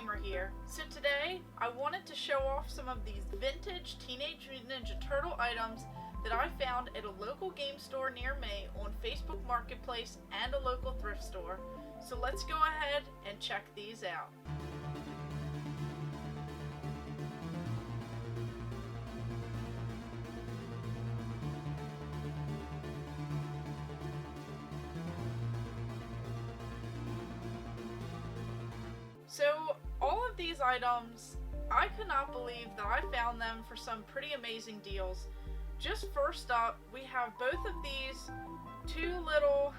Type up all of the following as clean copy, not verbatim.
Gamer here. So today I wanted to show off some of these vintage Teenage Mutant Ninja Turtle items that I found at a local game store near me on Facebook Marketplace and a local thrift store. So let's go ahead and check these out. So all of these items, I could not believe that I found them for some pretty amazing deals. Just first up, we have both of these two little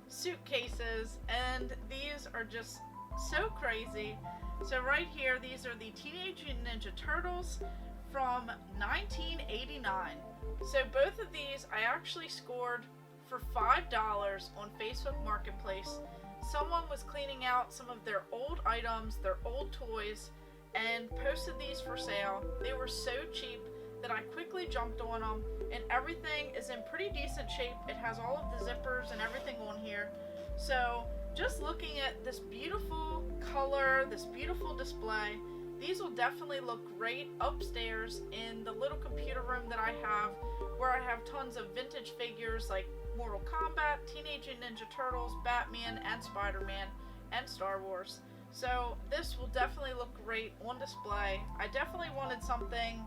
suitcases, and these are just so crazy. So right here, these are the Teenage Mutant Ninja Turtles from 1989. So both of these I actually scored for $5 on Facebook Marketplace. Someone was cleaning out some of their old items, their old toys, and posted these for sale. They were so cheap that I quickly jumped on them, and everything is in pretty decent shape. It has all of the zippers and everything on here. So just looking at this beautiful color, this beautiful display, these will definitely look great upstairs in the little computer room that I have, where I have tons of vintage figures like Mortal Kombat, Teenage Mutant Ninja Turtles, Batman, and Spider-Man, and Star Wars. So this will definitely look great on display. I definitely wanted something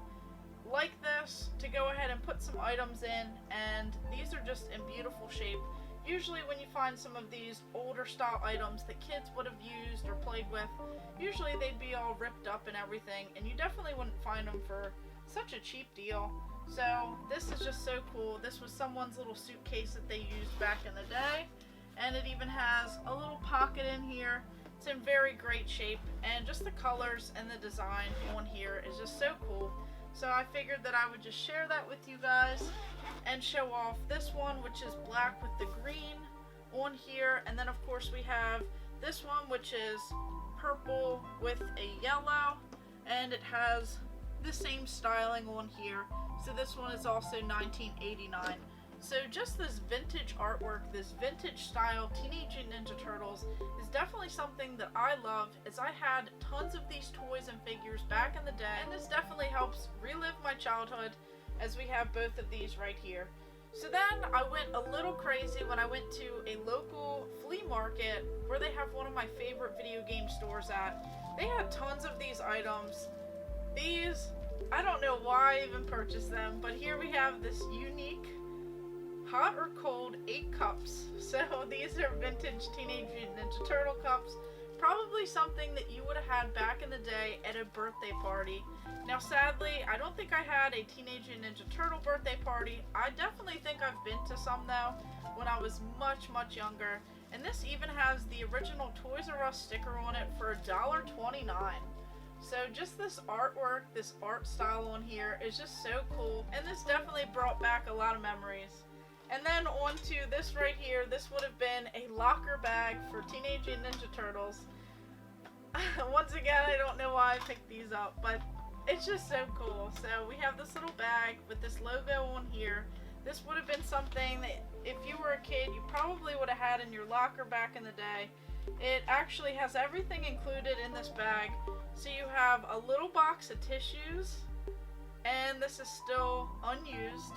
like this to go ahead and put some items in, and these are just in beautiful shape. Usually when you find some of these older style items that kids would have used or played with, usually they'd be all ripped up and everything, and you definitely wouldn't find them for such a cheap deal. So this is just so cool. This was someone's little suitcase that they used back in the day, and it even has a little pocket in here. It's in very great shape, and just the colors and the design on here is just so cool. So I figured that I would just share that with you guys and show off this one, which is black with the green on here. And then of course we have this one, which is purple with a yellow, and it has the same styling on here. So this one is also 1989. So just this vintage artwork, this vintage style Teenage Mutant Ninja Turtles is definitely something that I love, as I had tons of these toys and figures back in the day, and this definitely helps relive my childhood, as we have both of these right here. So then I went a little crazy when I went to a local flea market where they have one of my favorite video game stores at. They had tons of these items. These, I don't know why I even purchased them, but here we have this unique hot or cold 8 cups. So these are vintage Teenage Mutant Ninja Turtle cups. Probably something that you would have had back in the day at a birthday party. Now sadly, I don't think I had a Teenage Mutant Ninja Turtle birthday party. I definitely think I've been to some though, when I was much younger. And this even has the original Toys R Us sticker on it for $1.29. So just this artwork, this art style on here is just so cool, and this definitely brought back a lot of memories. And then on to this right here. This would have been a locker bag for Teenage Mutant Ninja Turtles. Once again, I don't know why I picked these up, but it's just so cool. So we have this little bag with this logo on here. This would have been something that if you were a kid, you probably would have had in your locker back in the day. It actually has everything included in this bag. So you have a little box of tissues, and this is still unused.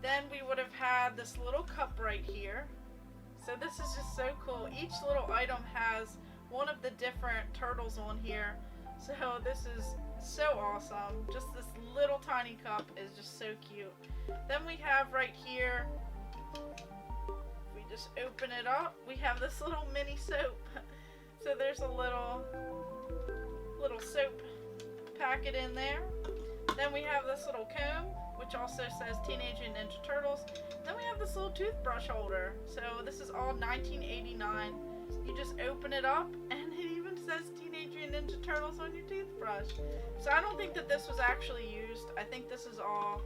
Then we would have had this little cup right here. So this is just so cool. Each little item has one of the different turtles on here. So this is so awesome. Just this little tiny cup is just so cute. Then we have right here, if we just open it up, we have this little mini soap. So there's a little soap packet in there. Then we have this little comb, which also says Teenage Mutant Ninja Turtles. Then we have this little toothbrush holder. So this is all 1989. You just open it up, and it even says Teenage Mutant Ninja Turtles on your toothbrush. So I don't think that this was actually used. I think this is all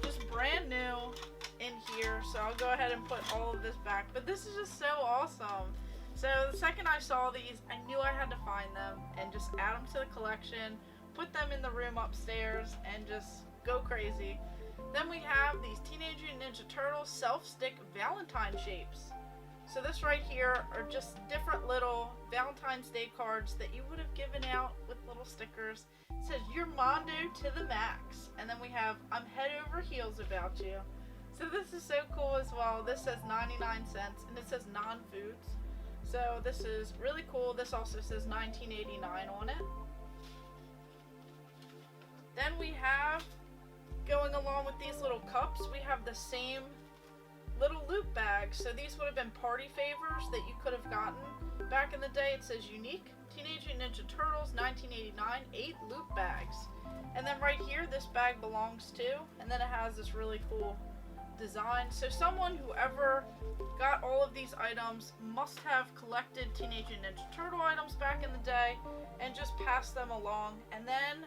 just brand new in here. So I'll go ahead and put all of this back. But this is just so awesome. So the second I saw these, I knew I had to find them and just add them to the collection, put them in the room upstairs, and just go crazy. Then we have these Teenage Mutant Ninja Turtles self-stick Valentine shapes. So this right here are just different little Valentine's Day cards that you would have given out with little stickers. It says, "You're Mondo to the max." And then we have, "I'm head over heels about you." So this is so cool as well. This says 99 cents and it says non-foods. So this is really cool. This also says 1989 on it. Then we have, going along with these little cups, we have the same little loot bags. So these would have been party favors that you could have gotten back in the day. It says unique Teenage Mutant Ninja Turtles 1989 8 loot bags. And then right here, this bag belongs to, and then it has this really cool design. So someone who ever got all of these items must have collected Teenage Mutant Ninja Turtle items back in the day and just passed them along. And then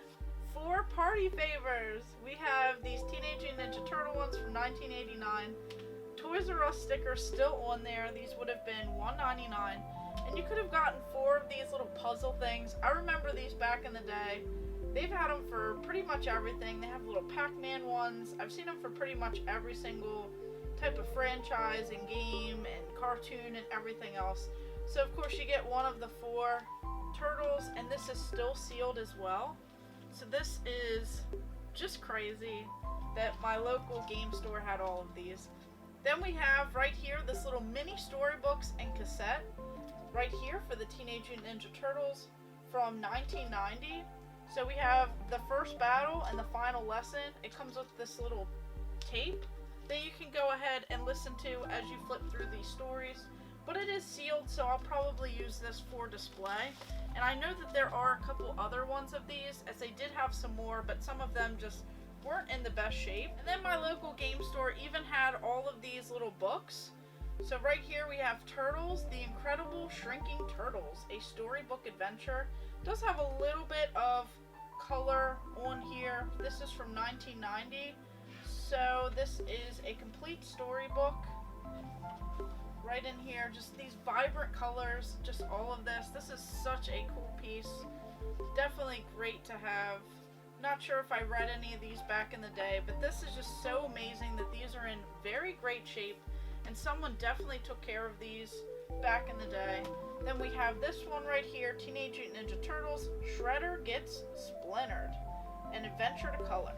for party favors, we have these Teenage Mutant Ninja Turtle ones from 1989. Toys R Us stickers still on there. These would have been $1.99. And you could have gotten 4 of these little puzzle things. I remember these back in the day. They've had them for pretty much everything. They have little Pac-Man ones. I've seen them for pretty much every single type of franchise and game and cartoon and everything else. So of course you get one of the 4 turtles, and this is still sealed as well. So this is just crazy that my local game store had all of these. Then we have right here this little mini storybooks and cassette right here for the Teenage Mutant Ninja Turtles from 1990. So we have the first battle and the final lesson. It comes with this little tape that you can go ahead and listen to as you flip through these stories. But it is sealed, so I'll probably use this for display. And I know that there are a couple other ones of these, as they did have some more, but some of them just weren't in the best shape. And then my local game store even had all of these little books. So right here we have Turtles, The Incredible Shrinking Turtles, a storybook adventure. It does have a little bit of color on here. This is from 1990. So this is a complete storybook. Right in here, just these vibrant colors, just all of this. This is such a cool piece. Definitely great to have. Not sure if I read any of these back in the day, but this is just so amazing that these are in very great shape, and someone definitely took care of these back in the day. Then we have this one right here, Teenage Mutant Ninja Turtles, Shredder Gets Splintered, an adventure to color.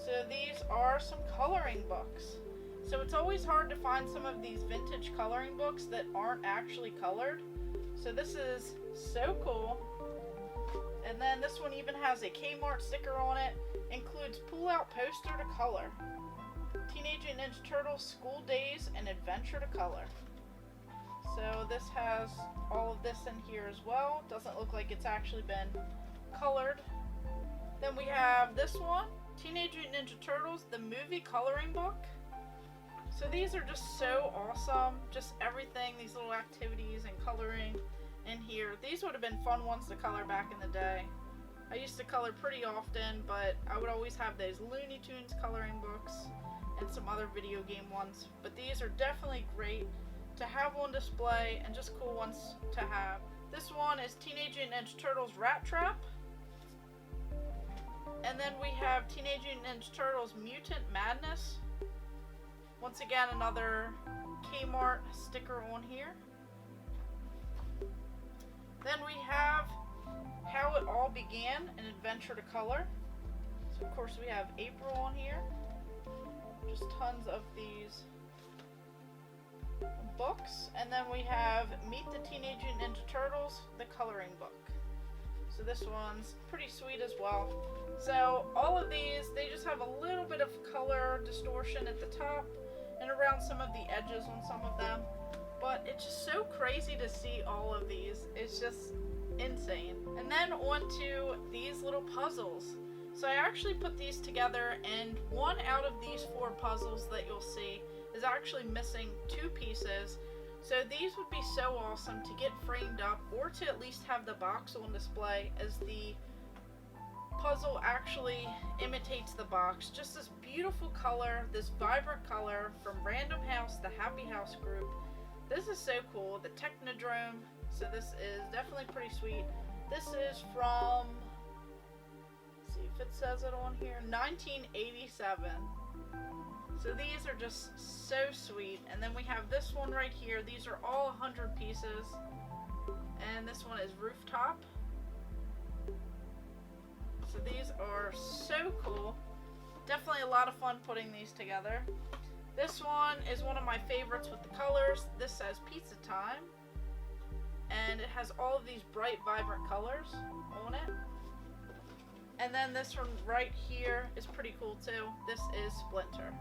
So these are some coloring books. So it's always hard to find some of these vintage coloring books that aren't actually colored. So this is so cool. And then this one even has a Kmart sticker on it. Includes pull-out poster to color. Teenage Mutant Ninja Turtles School Days and Adventure to Color. So this has all of this in here as well. Doesn't look like it's actually been colored. Then we have this one, Teenage Mutant Ninja Turtles, the movie coloring book. So these are just so awesome. Just everything, these little activities and coloring in here. These would have been fun ones to color back in the day. I used to color pretty often, but I would always have those Looney Tunes coloring books and some other video game ones. But these are definitely great to have on display and just cool ones to have. This one is Teenage Mutant Ninja Turtles Rat Trap. And then we have Teenage Mutant Ninja Turtles Mutant Madness. Once again, another Kmart sticker on here. Then we have How It All Began, an Adventure to Color. So of course we have April on here. Just tons of these books. And then we have Meet the Teenage Mutant Ninja Turtles, the coloring book. So this one's pretty sweet as well. So all of these, they just have a little bit of color distortion at the top and around some of the edges on some of them. But it's just so crazy to see all of these. It's just insane. And then on to these little puzzles. So I actually put these together, and one out of these 4 puzzles that you'll see is actually missing 2 pieces. So these would be so awesome to get framed up, or to at least have the box on display, as the puzzle actually imitates the box. Just this beautiful color, this vibrant color from Random House, the Happy House group. This is so cool. The Technodrome. So this is definitely pretty sweet. This is from, let's see if it says it on here, 1987. So these are just so sweet. And then we have this one right here. These are all 100 pieces. And this one is Rooftop. So these are so cool. Definitely a lot of fun putting these together. This one is one of my favorites with the colors. This says Pizza Time. And it has all of these bright, vibrant colors on it. And then this one right here is pretty cool too. This is Splinter.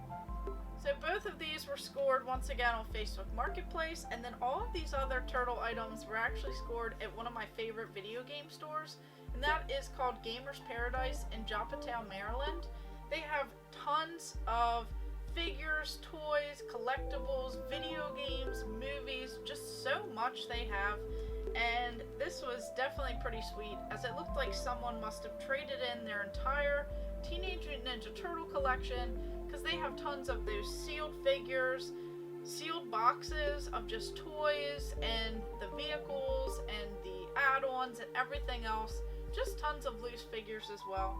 So both of these were scored once again on Facebook Marketplace, and then all of these other turtle items were actually scored at one of my favorite video game stores, and that is called Gamer's Paradise in Joppatown, Maryland. They have tons of figures, toys, collectibles, video games, movies, just so much they have. And this was definitely pretty sweet, as it looked like someone must have traded in their entire Teenage Mutant Ninja Turtle collection, because they have tons of those sealed figures, sealed boxes of just toys, and the vehicles, and the add-ons, and everything else. Just tons of loose figures as well.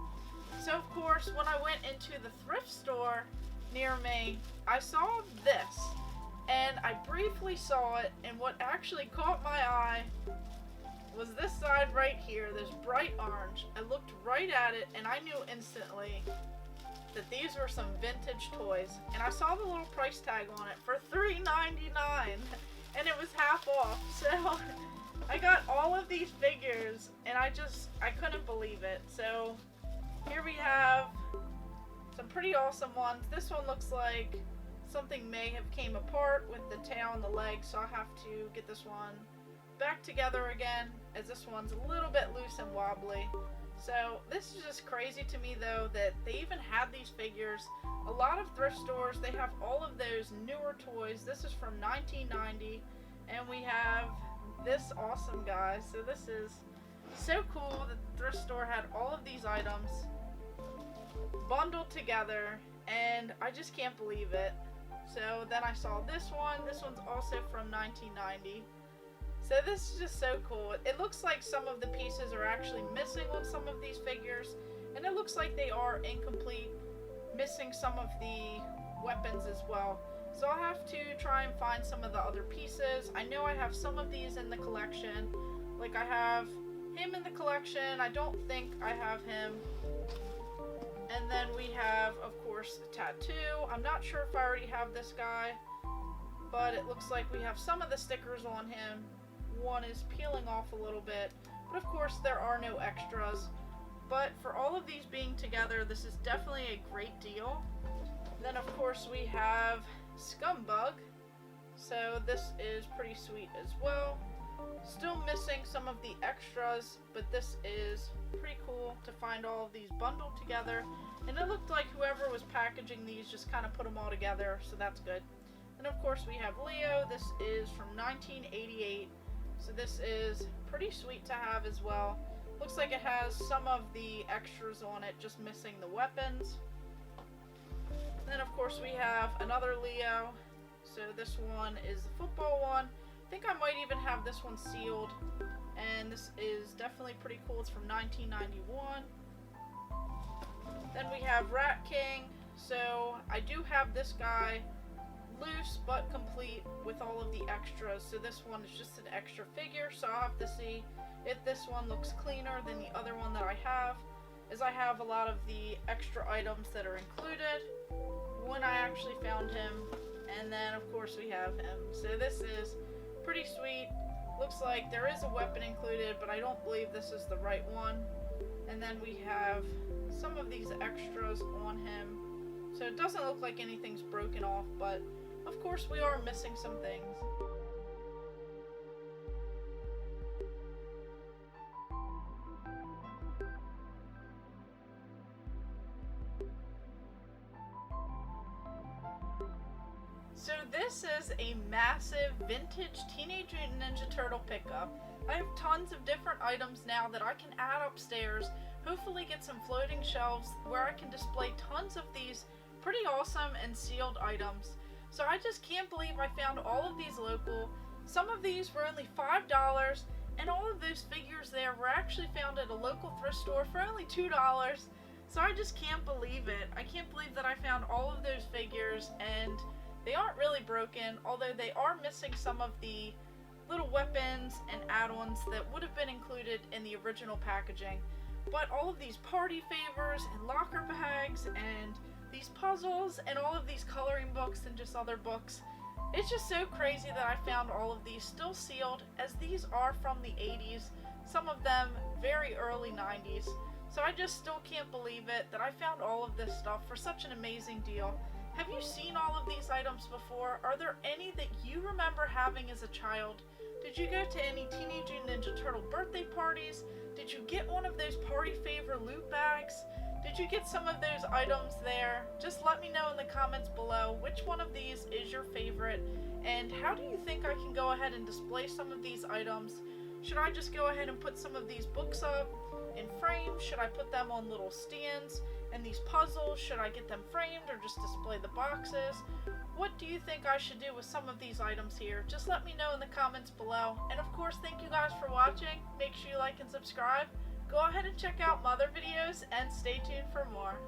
So of course, when I went into the thrift store near me, I saw this. And I briefly saw it, and what actually caught my eye was this side right here, this bright orange. I looked right at it, and I knew instantly that these were some vintage toys. And I saw the little price tag on it for $3.99, and it was half off. So I got all of these figures, and I couldn't believe it. So here we have some pretty awesome ones. This one looks like something may have came apart with the tail and the legs, so I'll have to get this one back together again, as this one's a little bit loose and wobbly. So this is just crazy to me though, that they even had these figures. A lot of thrift stores, they have all of those newer toys. This is from 1990, and we have this awesome guy. So this is so cool that the thrift store had all of these items bundled together, and I just can't believe it. So then I saw this one. This one's also from 1990. So this is just so cool. It looks like some of the pieces are actually missing on some of these figures, and it looks like they are incomplete, missing some of the weapons as well. So I'll have to try and find some of the other pieces. I know I have some of these in the collection. Like I have him in the collection. I don't think I have him. And then we have, of course, a tattoo. I'm not sure if I already have this guy, but it looks like we have some of the stickers on him. One is peeling off a little bit, but of course there are no extras. But for all of these being together, this is definitely a great deal. Then of course we have Scumbug. So this is pretty sweet as well. Still missing some of the extras, but this is pretty cool to find all of these bundled together. And it looked like whoever was packaging these just kind of put them all together, so that's good. And of course we have Leo. This is from 1988, so this is pretty sweet to have as well. Looks like it has some of the extras on it, just missing the weapons. Then of course we have another Leo. So this one is the football one. I think I might even have this one sealed, and this is definitely pretty cool. It's from 1991. Then we have Rat King. So I do have this guy loose but complete with all of the extras. So this one is just an extra figure, so I'll have to see if this one looks cleaner than the other one that I have, as I have a lot of the extra items that are included when I actually found him. And then of course we have him. So this is pretty sweet. Looks like there is a weapon included, but I don't believe this is the right one. And then we have some of these extras on him. So it doesn't look like anything's broken off, but of course we are missing some things. So this is a massive vintage Teenage Mutant Ninja Turtle pickup. I have tons of different items now that I can add upstairs, hopefully get some floating shelves where I can display tons of these pretty awesome and sealed items. So I just can't believe I found all of these local. Some of these were only $5, and all of those figures there were actually found at a local thrift store for only $2. So I just can't believe it. I can't believe that I found all of those figures, and they aren't really broken, although they are missing some of the little weapons and add-ons that would have been included in the original packaging. But all of these party favors and locker bags and these puzzles and all of these coloring books and just other books, it's just so crazy that I found all of these still sealed, as these are from the 80s, some of them very early 90s. So I just still can't believe it that I found all of this stuff for such an amazing deal. Have you seen all of these items before? Are there any that you remember having as a child? Did you go to any Teenage Mutant Ninja Turtle birthday parties? Did you get one of those party favor loot bags? Did you get some of those items there? Just let me know in the comments below which one of these is your favorite, and how do you think I can go ahead and display some of these items? Should I just go ahead and put some of these books up in frames? Should I put them on little stands? And these puzzles, should I get them framed or just display the boxes? What do you think I should do with some of these items here? Just let me know in the comments below. And of course, thank you guys for watching. Make sure you like and subscribe. Go ahead and check out my other videos and stay tuned for more.